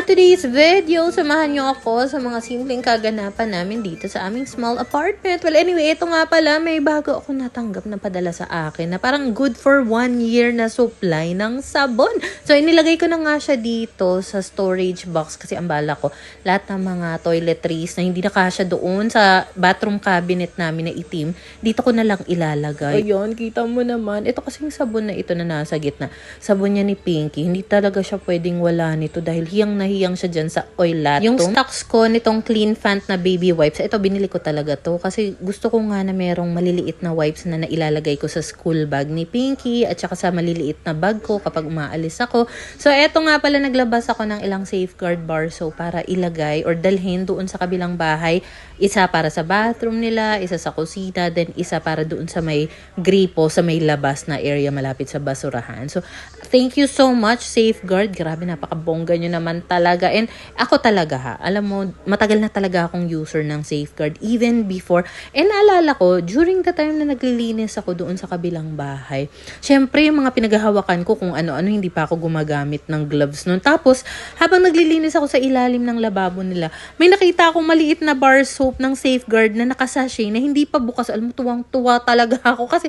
today's video, samahan niyo ako sa mga simpleng kaganapan namin dito sa aming small apartment. Well, anyway, ito nga pala, may bago ako natanggap na padala sa akin na parang good for 1 year na supply ng sabon. So, inilagay ko na nga siya dito sa storage box kasi ang bala ko, lahat ng mga toiletries na hindi nakasya doon sa bathroom cabinet namin na itim, dito ko na lang ilalagay. Ayun, kita mo naman. Ito kasing sabon na ito na nasa gitna. Sabon niya ni Pinky. Hindi talaga siya pwedeng wala nito dahil hiyang siya dyan sa oilatum. Yung stocks ko nitong Clean Fant na baby wipes, ito binili ko talaga to kasi gusto ko nga na merong maliliit na wipes na nailalagay ko sa school bag ni Pinky at saka sa maliliit na bag ko kapag umaalis ako. So eto nga pala, naglabas ako ng ilang safeguard bar soap para ilagay or dalhin doon sa kabilang bahay. Isa para sa bathroom nila, isa sa kusina, then isa para doon sa may gripo, sa may labas na area malapit sa basurahan. So thank you so much, Safeguard. Grabe, napakabongga nyo naman talaga. And ako talaga ha, alam mo, matagal na talaga akong user ng Safeguard even before. And naalala ko, during the time na naglilinis ako doon sa kabilang bahay, syempre yung mga pinaghahawakan ko kung ano-ano, hindi pa ako gumagamit ng gloves noon. Tapos, habang naglilinis ako sa ilalim ng lababo nila, may nakita akong maliit na bar soap ng Safeguard na nakasashay na hindi pa bukas. Alam mo, tuwang-tuwa talaga ako kasi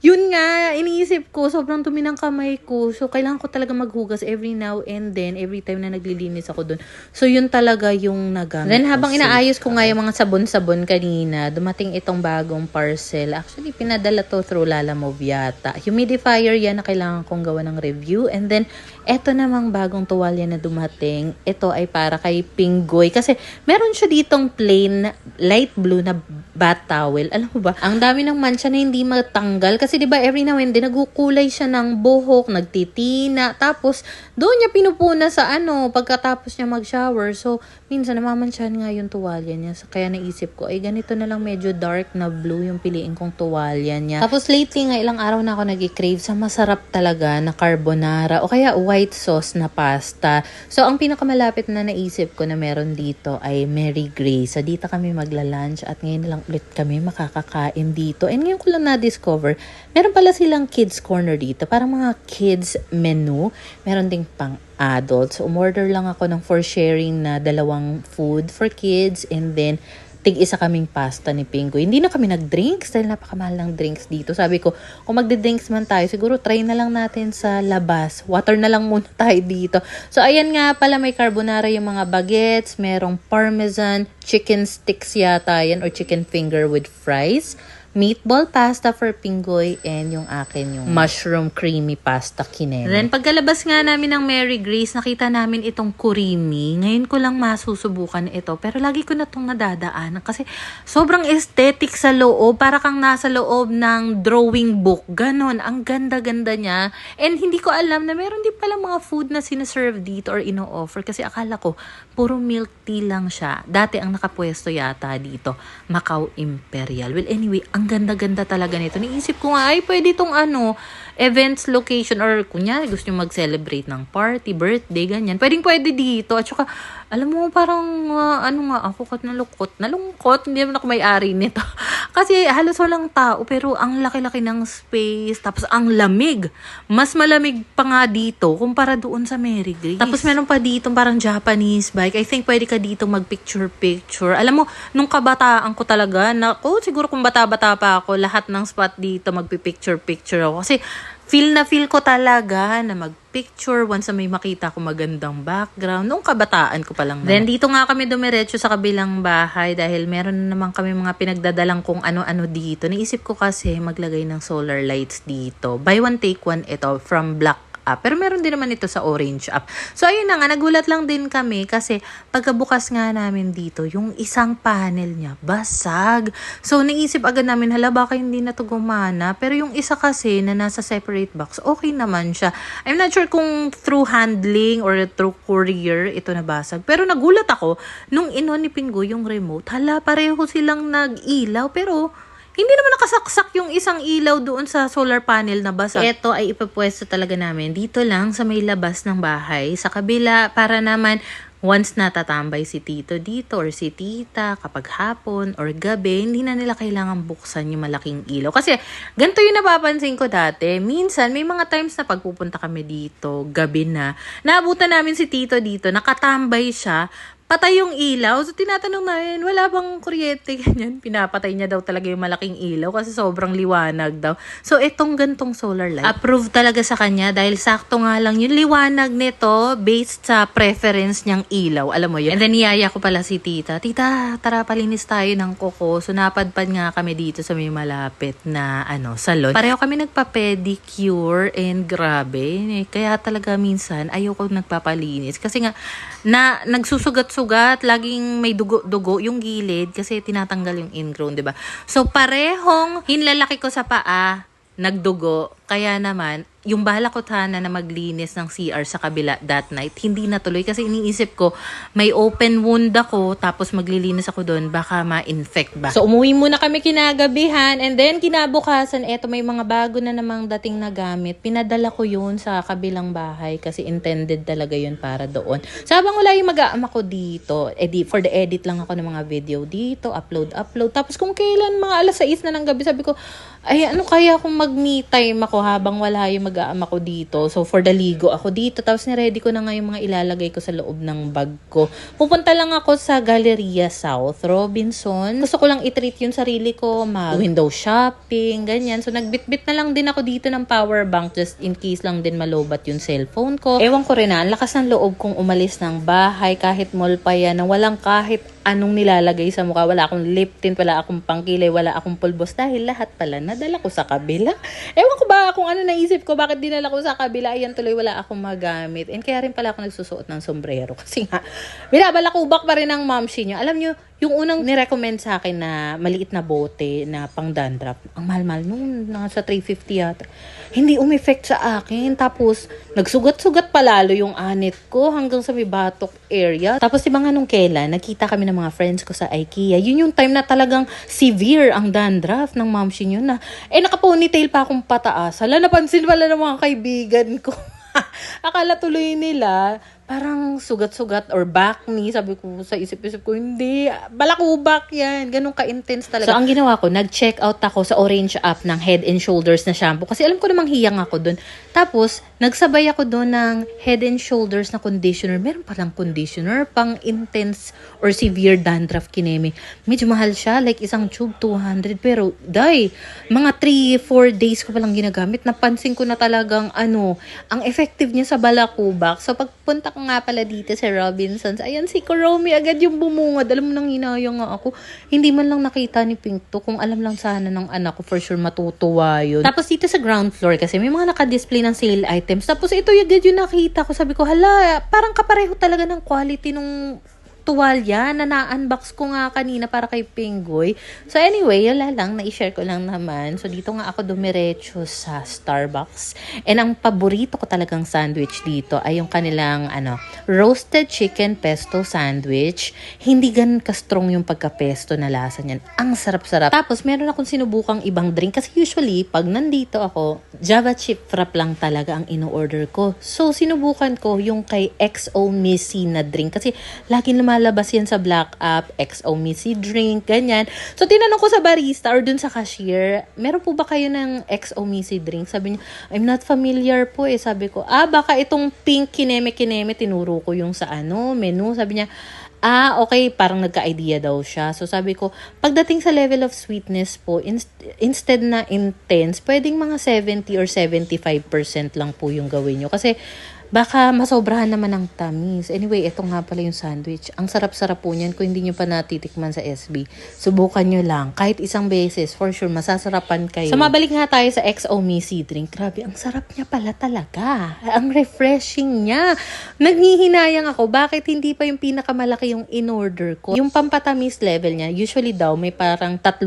yun nga, iniisip ko, sobrang dumi ng kamay ko. So, kailangan ko talaga maghugas every now and then, every time na naglilinis ako dun. So, yun talaga yung nagamit. Then, habang inaayos ko nga yung mga sabon-sabon kanina, dumating itong bagong parcel. Actually, pinadala to through Lalamove yata. Humidifier yan na kailangan kong gawa ng review. And then, eto namang bagong tuwalya na dumating. Ito ay para kay Pinggoy. Kasi, meron siya ditong plain, light blue na bath towel. Alam mo ba, ang dami ng mancha na hindi matanggal. Kasi diba every now and then nagukulay siya ng buhok, nagtitina, tapos doon niya pinupuna sa pagkatapos niya mag-shower. So minsan namamansyahan nga yung tuwalya niya. So, kaya naisip ko, ay ganito na lang medyo dark na blue yung piliin kong tuwalya niya. Tapos lately nga ilang araw na ako nag-crave sa masarap talaga na carbonara o kaya white sauce na pasta. So ang pinakamalapit na naisip ko na meron dito ay Mary Grace. So dito kami magla-lunch at ngayon lang ulit kami makakakain dito. And ngayon ko lang na-discover, meron pala silang kids corner dito. Parang mga kids menu. Meron ding pang adults. Umorder lang ako ng for sharing na 2 food for kids and then tig-isa kaming pasta ni Pingo. Hindi na kami nag-drinks dahil napakamahal ng drinks dito. Sabi ko, kung magde-drinks man tayo, siguro try na lang natin sa labas. Water na lang muna tayo dito. So, ayan nga pala, may carbonara yung mga bagets, merong parmesan, chicken sticks yata yan, or chicken finger with fries, meatball pasta for Pinggoy, and yung akin yung mushroom creamy pasta kineme. Then pagkalabas nga namin ng Mary Grace, nakita namin itong kurimi. Ngayon ko lang masusubukan ito, pero lagi ko na itong nadadaanan kasi sobrang aesthetic sa loob. Para kang nasa loob ng drawing book. Ganon, ang ganda-ganda niya. And hindi ko alam na meron din pala mga food na sinaserve dito or ino-offer kasi akala ko puro milk tea lang siya. Dati ang nakapwesto yata dito, Macau Imperial. Well, anyway, ang ganda-ganda talaga nito. Naisip ko nga, ay pwede itong events location or kunyari gusto nyo mag-celebrate ng party, birthday, ganyan. Pwede dito. At saka, alam mo, parang ako nalungkot, hindi naman ako may-ari nito. Kasi halos walang tao, pero ang laki-laki ng space, tapos ang lamig. Mas malamig pa nga dito kumpara doon sa Mary Grace. Tapos meron pa dito parang Japanese bike. I think pwede ka dito mag-picture-picture. Alam mo, nung kabataan ko talaga, siguro kung bata-bata pa ako, lahat ng spot dito magpipicture-picture ako. Kasi feel ko talaga na mag-picture once na may makita ko magandang background. Nung kabataan ko pa lang naman. Then dito nga kami dumiretso sa kabilang bahay dahil meron na naman kami mga pinagdadalang kung ano-ano dito. Naisip ko kasi maglagay ng solar lights dito. Buy one take one ito from Black app. Pero meron din naman ito sa Orange app. So ayun na nga, nagulat lang din kami kasi pagkabukas nga namin dito, yung isang panel niya basag. So naisip agad namin, hala baka hindi na to gumana. Pero yung isa kasi na nasa separate box, okay naman siya. I'm not sure kung through handling or through courier ito nabasag. Pero nagulat ako nung ni Pingo yung remote. Hala, pareho silang nag-ilaw pero hindi naman nakasaksak yung isang ilaw doon sa solar panel na basag. Ito ay ipapwesto talaga namin dito lang sa may labas ng bahay, sa kabila, para naman once natatambay si tito dito or si tita kapag hapon or gabi, hindi na nila kailangan buksan yung malaking ilaw. Kasi ganito yung napapansin ko dati. Minsan, may mga times na pagpupunta kami dito, gabi na, naabutan namin si tito dito, nakatambay siya, patay yung ilaw. So, tinatanong namin, wala bang kuryente? Ganyan. Pinapatay niya daw talaga yung malaking ilaw kasi sobrang liwanag daw. So, itong gantong solar light, approved talaga sa kanya dahil sakto nga lang yung liwanag nito based sa preference niyang ilaw. Alam mo yun? And then, niyaya ko pala si tita. Tita, tara palinis tayo ng kuko. So, napadpad nga kami dito sa may malapit na salon. Pareho kami nagpa-pedicure and grabe. Kaya talaga minsan, ayoko nagpapalinis. Kasi nga, nagsusugat-sugat, laging may dugo-dugo yung gilid kasi tinatanggal yung ingrown, 'di ba? So parehong hinlalaki ko sa paa, nagdugo. Kaya naman, yung balak ko sana na maglinis ng CR sa kabila that night, hindi natuloy kasi iniisip ko, may open wound ako, tapos maglilinis ako doon, baka ma-infect ba. So, umuwi muna kami kinagabihan, and then kinabukasan, eto may mga bago na namang dating na gamit. Pinadala ko yun sa kabilang bahay kasi intended talaga yun para doon. So, habang wala yung mag-aama ko dito, for the edit lang ako ng mga video dito, upload. Tapos kung kailan mga alas 6 na ng gabi, sabi ko, ay ano kaya kung mag-me time ako habang wala yung mag-aama ko dito. So, for the ligo ako dito. Tapos, niready ko na nga yung mga ilalagay ko sa loob ng bag ko. Pupunta lang ako sa Galleria South, Robinson. Gusto ko lang i-treat yung sarili ko, mag-window shopping, ganyan. So, nagbitbit na lang din ako dito ng power bank just in case lang din malobat yung cellphone ko. Ewan ko rin ang lakas ng loob kong umalis ng bahay kahit mall pa yan na walang kahit anong nilalagay sa mukha. Wala akong lip tint, wala akong pangkilay, wala akong pulbos dahil lahat pala nadala ko sa kabila. Ewan ko ba kung ano naisip ko, bakit dinala ko sa kabila, ayan tuloy wala akong magamit. And kaya rin pala ako nagsusuot ng sombrero kasi nga, binabalakubak pa rin ng momshi nyo. Alam nyo, yung unang nirecommend sa akin na maliit na bote na pang dandruff, ang mahal-mahal nung nasa 350 yata. Hindi umeffect sa akin. Tapos, nagsugat-sugat palalo yung anit ko hanggang sa may batok area. Tapos, diba nga nung kailan, nakita kami ng mga friends ko sa IKEA. Yun yung time na talagang severe ang dandruff ng momshi nyo na, naka-ponytail pa akong pataas. Hala, napansin pala ng mga kaibigan ko. Akala tuloy nila, parang sugat-sugat or back knee. Sabi ko sa isip-isip ko, hindi. Balakubak yan. Ganun ka-intense talaga. So, ang ginawa ko, nag-check out ako sa Orange app ng Head and Shoulders na shampoo. Kasi alam ko namang hiyang ako dun. Tapos, nagsabay ako dun ng Head and Shoulders na conditioner. Meron palang conditioner pang intense or severe dandruff kineme. Medyo mahal siya. Like isang tube, 200. Pero, mga 3-4 days ko palang ginagamit. Napansin ko na talagang, ang effective niya sa balakubak. So, pagpunta ko nga pala dito sa Robinsons, ayan si Kuromi agad yung bumungad. Alam mo nang hinayang nga ako. Hindi man lang nakita ni Pink to. Kung alam lang sana ng anak ko, for sure matutuwa yun. Tapos dito sa ground floor kasi may mga naka-display ng sale items. Tapos ito agad yung nakita ko. Sabi ko, hala, parang kapareho talaga ng quality nung tuwalya na na-unbox ko nga kanina para kay Pinggoy. So anyway, wala lang, na-share ko lang naman. So dito nga ako dumiretso sa Starbucks. And ang paborito ko talagang sandwich dito ay yung kanilang roasted chicken pesto sandwich. Hindi ganun ka-strong yung pagka-pesto na lasa niyan. Ang sarap-sarap. Tapos meron akong sinubukang ibang drink kasi usually pag nandito ako, Java chip frap lang talaga ang ino-order ko. So sinubukan ko yung kay XO Missy na drink kasi laging lumalabas yan sa Black App, XO Missy drink, ganyan. So, tinanong ko sa barista or dun sa cashier, meron po ba kayo ng XO Missy drink? Sabi niya, I'm not familiar po eh. Sabi ko, baka itong pink kineme-kineme, tinuro ko yung sa menu. Sabi niya, okay, parang nagka-idea daw siya. So, sabi ko, pagdating sa level of sweetness po, instead na intense, pwedeng mga 70 or 75% lang po yung gawin nyo. Kasi, baka masobrahan naman ng tamis. Anyway, ito nga pala yung sandwich. Ang sarap-sarap po niyan kung hindi nyo pa natitikman sa SB. Subukan nyo lang. Kahit isang beses, for sure, masasarapan kayo. So, mabalik nga tayo sa XO Missy drink. Grabe, ang sarap niya pala talaga. Ang refreshing niya. Naghihinayang ako, bakit hindi pa yung pinakamalaki yung in-order ko? Yung pampatamis level niya, usually daw, may parang 3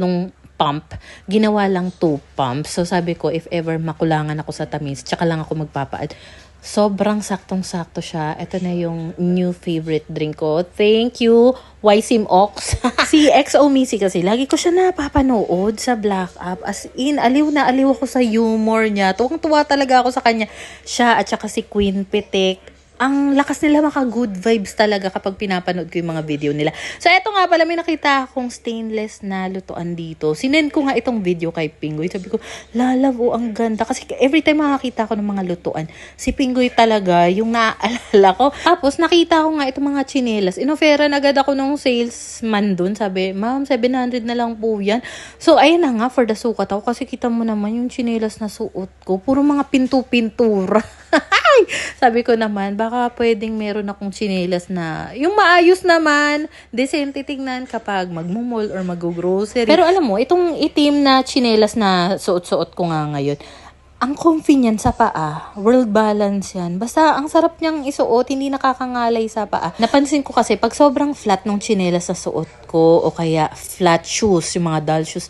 pump, ginawa lang 2 pumps. So, sabi ko, if ever makulangan ako sa tamis, tsaka lang ako magpapaad. Sobrang saktong-sakto siya. Ito na yung new favorite drink ko. Thank you, YSIM Ox. Si XO Missy kasi, lagi ko siya napapanood sa Black App. As in, aliw na aliw ako sa humor niya. Tuwang-tuwa talaga ako sa kanya. Siya at saka si Queen Pitik. ang lakas nila maka-good vibes talaga kapag pinapanood ko yung mga video nila. So, eto nga pala, may nakita akong stainless na lutuan dito. Sinend ko nga itong video kay Pingoy. Sabi ko, love, ang ganda. Kasi every time makakita ko ng mga lutuan, si Pingoy talaga yung naaalala ko. Tapos, nakita ko nga itong mga chinelas. Inoferan agad ako ng salesman dun. Sabi, ma'am, 700 na lang po yan. So, ayun na nga, for the sukat ako. Kasi kita mo naman yung chinelas na suot ko. Puro mga pinto-pintura. Sabi ko naman, baka pwedeng meron akong tsinelas na yung maayos naman, decente tingnan kapag magmumol or mag-grocery. Pero alam mo, itong itim na tsinelas na suot-suot ko nga ngayon, ang comfy niyan sa paa, world balance yan. Basta ang sarap niyang isuot, hindi nakakangalay sa paa. Napansin ko kasi pag sobrang flat nung tsinelas sa suot ko o kaya flat shoes, yung mga doll shoes,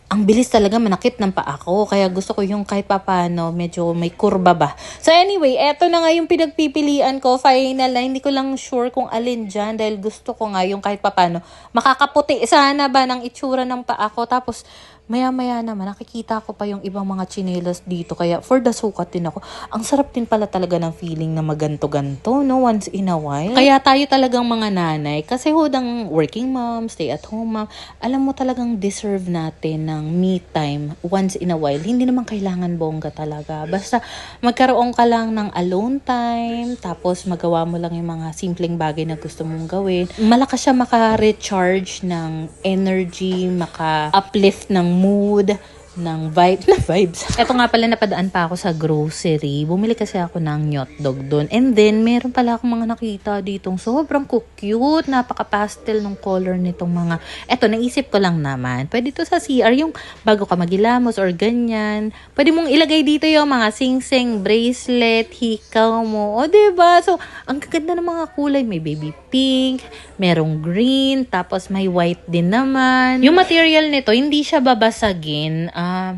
ang bilis talaga manakit ng paa ko. Kaya gusto ko yung kahit papano, medyo may kurba ba. So anyway, eto na nga yung pinagpipilian ko. Final na, hindi ko lang sure kung alin dyan. Dahil gusto ko nga yung kahit papano, makakaputi sana ba ng itsura ng paa ko. Tapos, maya-maya naman, nakikita ko pa yung ibang mga chinelas dito. Kaya, for the sukat din ako. Ang sarap din pala talaga ng feeling na maganto-ganto, no? Once in a while. Kaya tayo talagang mga nanay, kasi hudang working mom, stay at home mom, alam mo talagang deserve natin ng me time once in a while. Hindi naman kailangan bongga talaga. Basta, magkaroon ka lang ng alone time, tapos magawa mo lang yung mga simpleng bagay na gusto mong gawin. Malakas siya maka-recharge ng energy, maka-uplift ng mood, ng vibes. Eto nga pala, napadaan pa ako sa grocery. Bumili kasi ako ng nyotdog doon. And then, meron pala akong mga nakita ditong sobrang cute. Napaka-pastel ng color nitong mga... Eto, naisip ko lang naman. Pwede to sa CR, yung bago ka magilamos or ganyan. Pwede mong ilagay dito yung mga sing-sing, bracelet, hikaw mo. O, diba? So, ang gaganda ng mga kulay. May baby pink, merong green, tapos may white din naman. Yung material nito, hindi siya babasagin.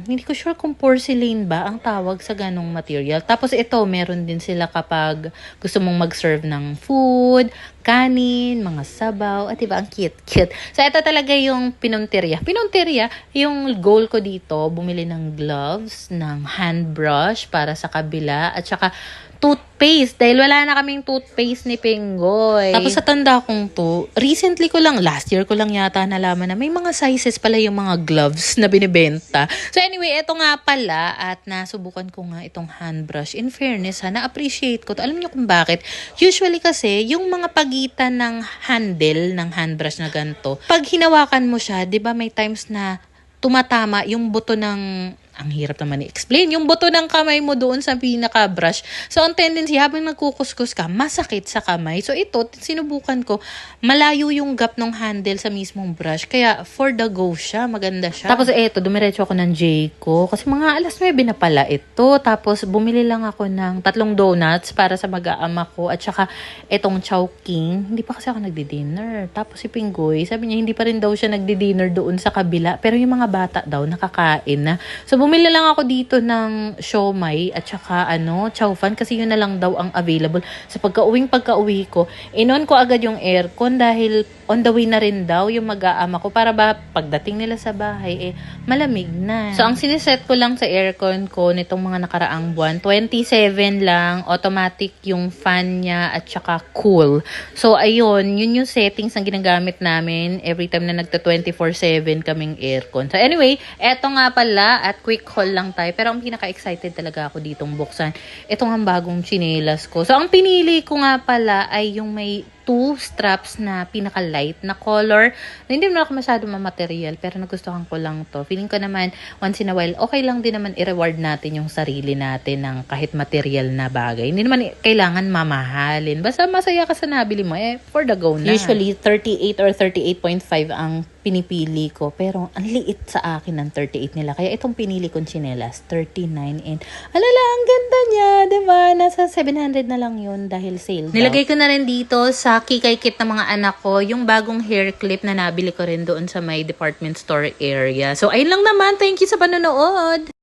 Hindi ko sure kung porcelain ba ang tawag sa ganong material. Tapos ito, meron din sila kapag gusto mong mag-serve ng food, kanin, mga sabaw, at iba, ang cute. So, ito talaga yung pinunteriya. Yung goal ko dito, bumili ng gloves, ng hand brush para sa kabila, at saka toothpaste. Dahil wala na kaming toothpaste ni Pingoy. Tapos sa tanda kong to, recently ko lang, last year ko lang yata nalaman na may mga sizes pala yung mga gloves na binibenta. So anyway, ito nga pala at nasubukan ko nga itong hand brush. In fairness ha, na-appreciate ko to. Alam niyo kung bakit? Usually kasi, yung mga pagitan ng handle ng hand brush na ganito, pag hinawakan mo siya, di ba may times na tumatama yung buto ng... Ang hirap naman i-explain. Yung buto ng kamay mo doon sa pinaka-brush. So, ang tendency, habang nagkukuskus ka, masakit sa kamay. So, ito, sinubukan ko, malayo yung gap ng handle sa mismong brush. Kaya, for the go siya. Maganda siya. Tapos, ito, dumiretso ako ng Jayco. Kasi mga alas 9 na pala ito. Tapos, bumili lang ako ng 3 donuts para sa mag-aama ko. At saka, itong Chowking. Hindi pa kasi ako nagdi-dinner. Tapos, si Pingoy, sabi niya, hindi pa rin daw siya nagdi-dinner doon sa kabila. Pero yung mga bata daw, nakakain na. So, bumili lang ako dito ng siomai at saka chow fan kasi yun na lang daw ang available. Sa pagka-uwi ko, inon ko agad yung aircon dahil on the way na rin daw yung mag-aama ko para ba pagdating nila sa bahay, malamig na. So, ang siniset ko lang sa aircon ko nitong mga nakaraang buwan, 27 lang, automatic yung fan niya at saka cool. So, ayun, yun yung settings na ginagamit namin every time na nagta 24/7 kaming aircon. So, anyway, eto nga pala at quick haul lang tayo. Pero ang pinaka-excited talaga ako ditong buksan. Ito nga bagong chinelas ko. So, ang pinili ko nga pala ay yung may 2 straps na pinaka-light na color. Na hindi naman ako masyado material pero nagustuhan ko lang to. Feeling ko naman, once in a while, okay lang din naman i-reward natin yung sarili natin ng kahit material na bagay. Hindi naman kailangan mamahalin. Basta masaya ka sa nabili mo, for the go na. Usually, 38 or 38.5 ang pinipili ko. Pero, ang liit sa akin ng 38 nila. Kaya itong pinili kong chinelas, 39 and alala, ang ganda niya, diba? Nasa 700 na lang yun dahil sale. Nilagay ko na rin dito sa kikay kit ng mga anak ko, yung bagong hair clip na nabili ko rin doon sa may department store area. So, ayun lang naman. Thank you sa panonood.